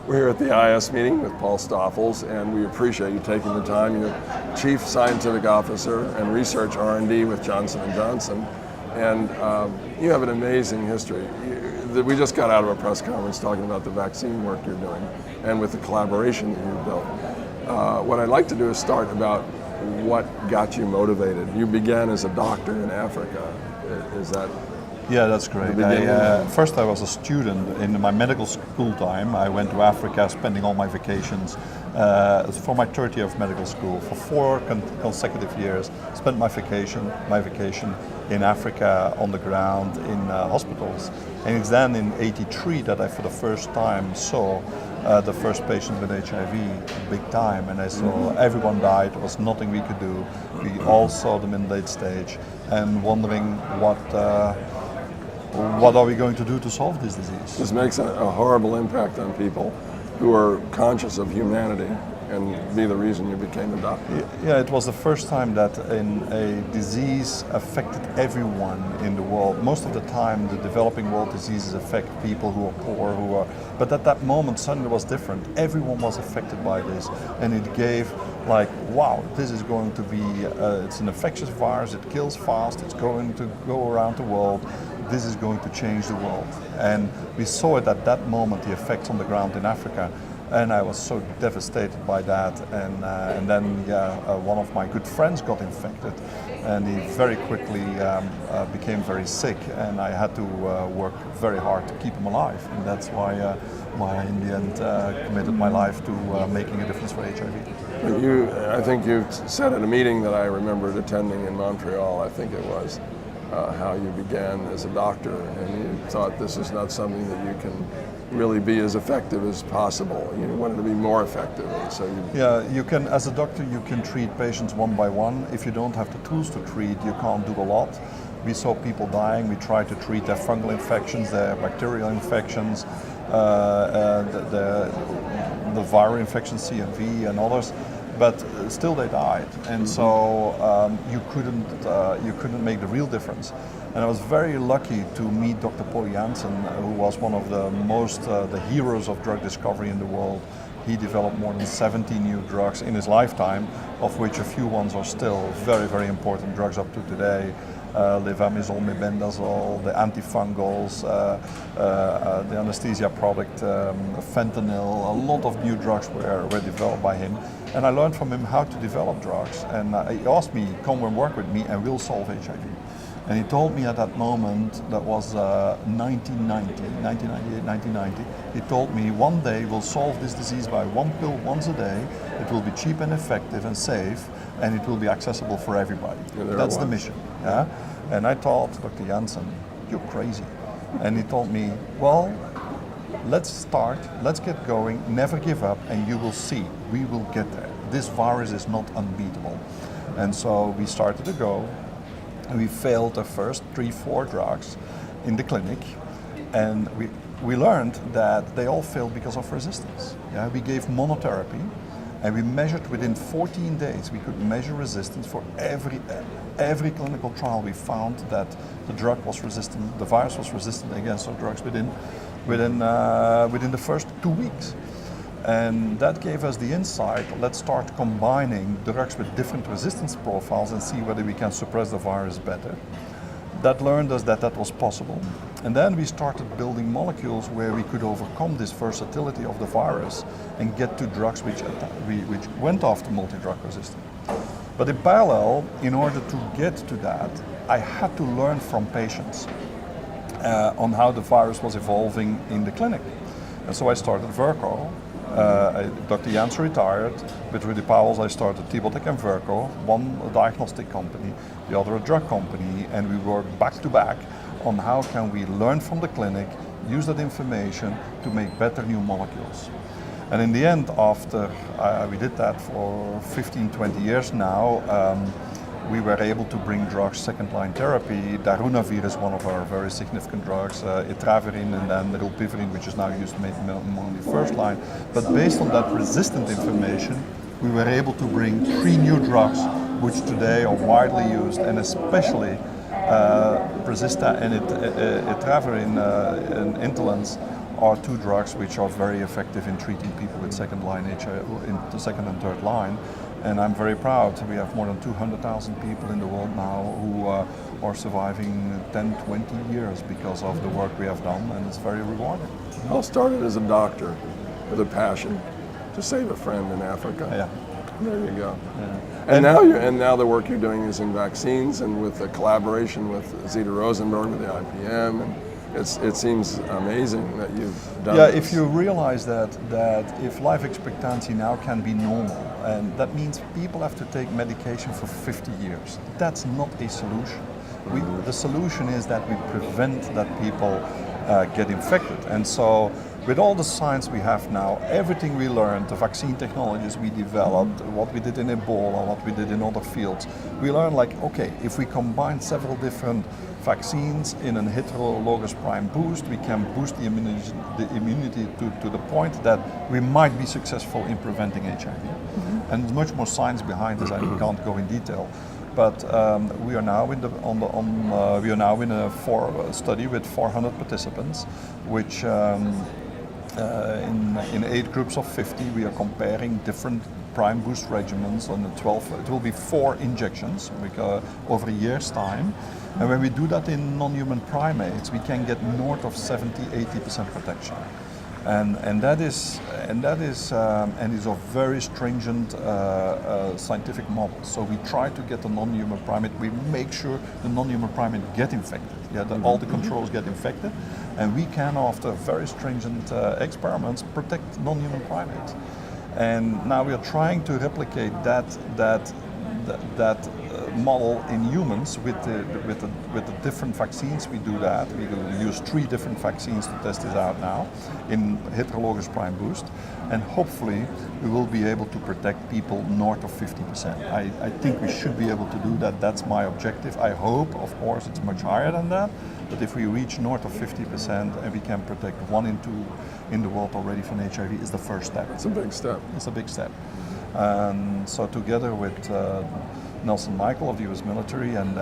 We're here at the IAS meeting with Paul Stoffels, and we appreciate you taking the time. You're Chief Scientific Officer and Research R&D with Johnson & Johnson, and you have an amazing history. We just got out of a press conference talking about the vaccine work you're doing and with the collaboration that you've built. What I'd like to do is start about what got you motivated. You began as a doctor in Africa. Is that? Yeah, that's great. First I was a student in my medical school time. I went to Africa, spending all my vacations for my third year of medical school. For 4 consecutive years, spent my vacation in Africa on the ground in hospitals. And it's then in '83 that I for the first time saw the first patient with HIV, big time, and I saw everyone died. There was nothing we could do. We all saw them in late stage and wondering what are we going to do to solve this disease? This makes a horrible impact on people who are conscious of humanity and be the reason you became a doctor. Yeah, it was the first time that a disease affected everyone in the world. Most of the time the developing world diseases affect people who are poor, but at that moment suddenly it was different. Everyone was affected by this, and it gave like, wow, this is going to be, it's an infectious virus, it kills fast, it's going to go around the world. This is going to change the world. And we saw it at that moment, the effects on the ground in Africa. And I was so devastated by that. And then one of my good friends got infected, and he very quickly became very sick, and I had to work very hard to keep him alive. And that's why I, in the end, committed my life to making a difference for HIV. I think you said at a meeting that I remembered attending in Montreal, I think it was, how you began as a doctor, and you thought this is not something that you can really be as effective as possible. You wanted to be more effective, so you can, as a doctor, you can treat patients one by one. If you don't have the tools to treat, you can't do a lot. We saw people dying. We tried to treat their fungal infections, their bacterial infections, the viral infections, CMV and others. But still they died, and so you couldn't make the real difference. And I was very lucky to meet Dr. Paul Janssen, who was one of the heroes of drug discovery in the world. He developed more than 70 new drugs in his lifetime, of which a few ones are still very, very important drugs up to today. Levamisole, mebendazole, the antifungals, the anesthesia product, fentanyl. A lot of new drugs were developed by him. And I learned from him how to develop drugs. And he asked me, come and work with me and we'll solve HIV. And he told me at that moment, that was 1998, 1990, he told me one day we'll solve this disease by one pill once a day. It will be cheap and effective and safe, and it will be accessible for everybody. That's the mission. Yeah? And I thought, Dr. Janssen, you're crazy. And he told me, well, let's start, let's get going, never give up, and you will see, we will get there. This virus is not unbeatable. And so we started to go, and we failed the first 3-4 drugs in the clinic, and we learned that they all failed because of resistance. Yeah? We gave monotherapy, and we measured within 14 days, we could measure resistance for every clinical trial. We found that the drug was resistant, the virus was resistant against our drugs within the first 2 weeks. And that gave us the insight, let's start combining drugs with different resistance profiles and see whether we can suppress the virus better. That learned us that was possible. And then we started building molecules where we could overcome this versatility of the virus and get to drugs which went after multi-drug resistance. But in parallel, in order to get to that, I had to learn from patients on how the virus was evolving in the clinic. And so I started Verco. Dr. Janssen retired. With Rudy Powell, I started Tibotec and Verco, one a diagnostic company, the other a drug company, and we worked back to back on how can we learn from the clinic, use that information to make better new molecules. And in the end, after we did that for 15-20 years now, we were able to bring drugs second-line therapy. Darunavir is one of our very significant drugs, etraverin and then rilpivirine, which is now used to make only first line. But based on that resistant information, we were able to bring 3 new drugs, which today are widely used, and especially Resista and etraverin and Intalens are two drugs which are very effective in treating people with second-line HIV, in the second and third line. And I'm very proud. We have more than 200,000 people in the world now who are surviving 10, 20 years because of the work we have done, and it's very rewarding. I all started as a doctor with a passion to save a friend in Africa. Yeah. There you go. Yeah. And now the work you're doing is in vaccines and with the collaboration with Zita Rosenberg with the IPM, and it seems amazing that you've done Yeah, this. if you realize that if life expectancy now can be normal, and that means people have to take medication for 50 years, that's not a solution. The solution is that we prevent that people get infected. And so with all the science we have now, everything we learned, the vaccine technologies we developed, what we did in Ebola, what we did in other fields, we learned like, okay, if we combine several different vaccines in a heterologous prime boost, we can boost the immunity to the point that we might be successful in preventing HIV. And there's much more science behind this. I can't go in detail. But we are now in a study with 400 participants, which in 8 groups of 50 we are comparing different prime boost regimens on the 12. It will be 4 injections over a year's time. And when we do that in non-human primates, we can get north of 70-80% protection. And that is a very stringent scientific model. So we try to get the non-human primate. We make sure the non-human primate get infected. Yeah, all the controls get infected, and we can, after very stringent experiments, protect non-human primates. And now we are trying to replicate that model in humans with the different vaccines. We do that. We use 3 different vaccines to test this out now in heterologous prime boost, and hopefully we will be able to protect people north of 50%. I think we should be able to do that. That's my objective. I hope, of course, it's much higher than that, but if we reach north of 50% and we can protect 1 in 2 in the world already from HIV, is the first step. It's a big step. It's a big step. And so together with Nelson Michael of the US military and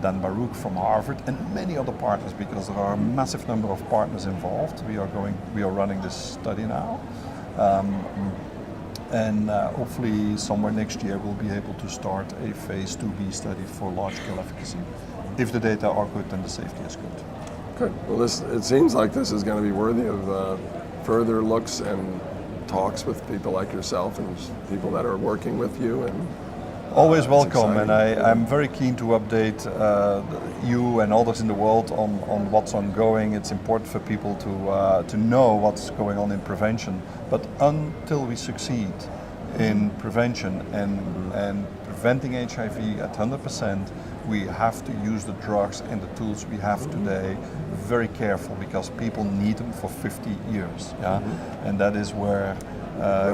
Dan Baruch from Harvard and many other partners, because there are a massive number of partners involved, we are running this study now. And hopefully somewhere next year we'll be able to start a phase 2B study for large-scale efficacy. If the data are good and the safety is good. Good. Well, it seems like this is going to be worthy of further looks and talks with people like yourself and people that are working with you. And always welcome, and I'm very keen to update you and others in the world on what's ongoing. It's important for people to know what's going on in prevention. But until we succeed in prevention and preventing HIV at 100%, we have to use the drugs and the tools we have today very careful, because people need them for 50 years. Yeah? And that is where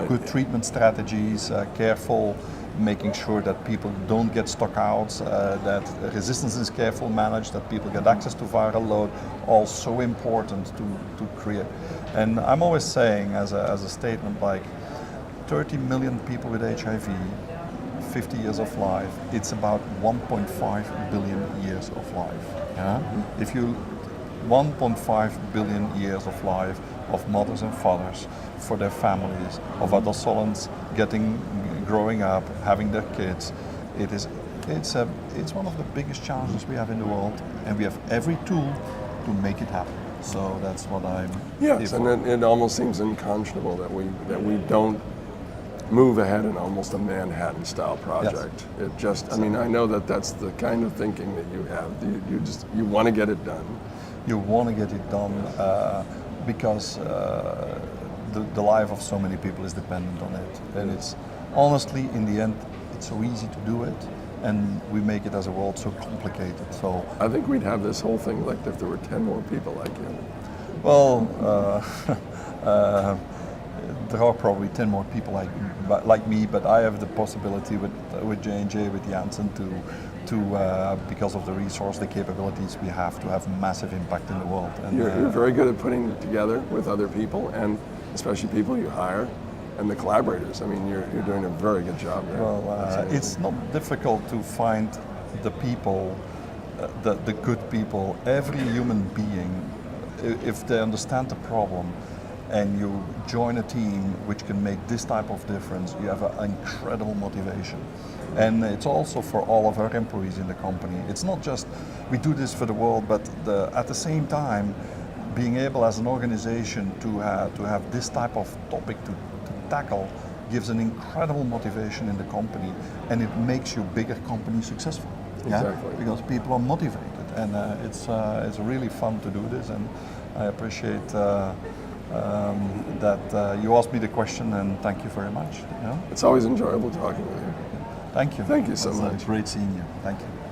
good treatment strategies, careful making sure that people don't get stockouts, that resistance is careful managed, that people get access to viral load, all so important to create. And I'm always saying as a statement, like 30 million people with HIV, 50 years of life, it's about 1.5 billion years of life. Yeah? If you 1.5 billion years of life of mothers and fathers for their families, of adolescents growing up, having their kids. It's one of the biggest challenges we have in the world, and we have every tool to make it happen. So that's what I'm. Yes, and it almost seems unconscionable that we don't move ahead in almost a Manhattan-style project. Yes. It just, I mean, I know that's the kind of thinking that you have. You want to get it done. You want to get it done because the life of so many people is dependent on it, and it's. Honestly, in the end, it's so easy to do it, and we make it as a world so complicated. So I think we'd have this whole thing like if there were 10 more people like you. Well, there are probably 10 more people like me, but I have the possibility with J&J, with Janssen, to because of the resource, the capabilities we have to have massive impact in the world. And you're very good at putting it together with other people, and especially people you hire. And the collaborators, I mean, you're doing a very good job there. Well, it's not difficult to find the people, the good people. Every human being, if they understand the problem, and you join a team which can make this type of difference, you have an incredible motivation. And it's also for all of our employees in the company. It's not just we do this for the world, but at the same time, being able as an organization to have this type of topic to tackle gives an incredible motivation in the company, and it makes your bigger company successful. Exactly. Because people are motivated, and it's really fun to do this, and I appreciate that you asked me the question, and thank you very much. It's always enjoyable talking with you. Thank you. Thank you so much. Great seeing you. Thank you.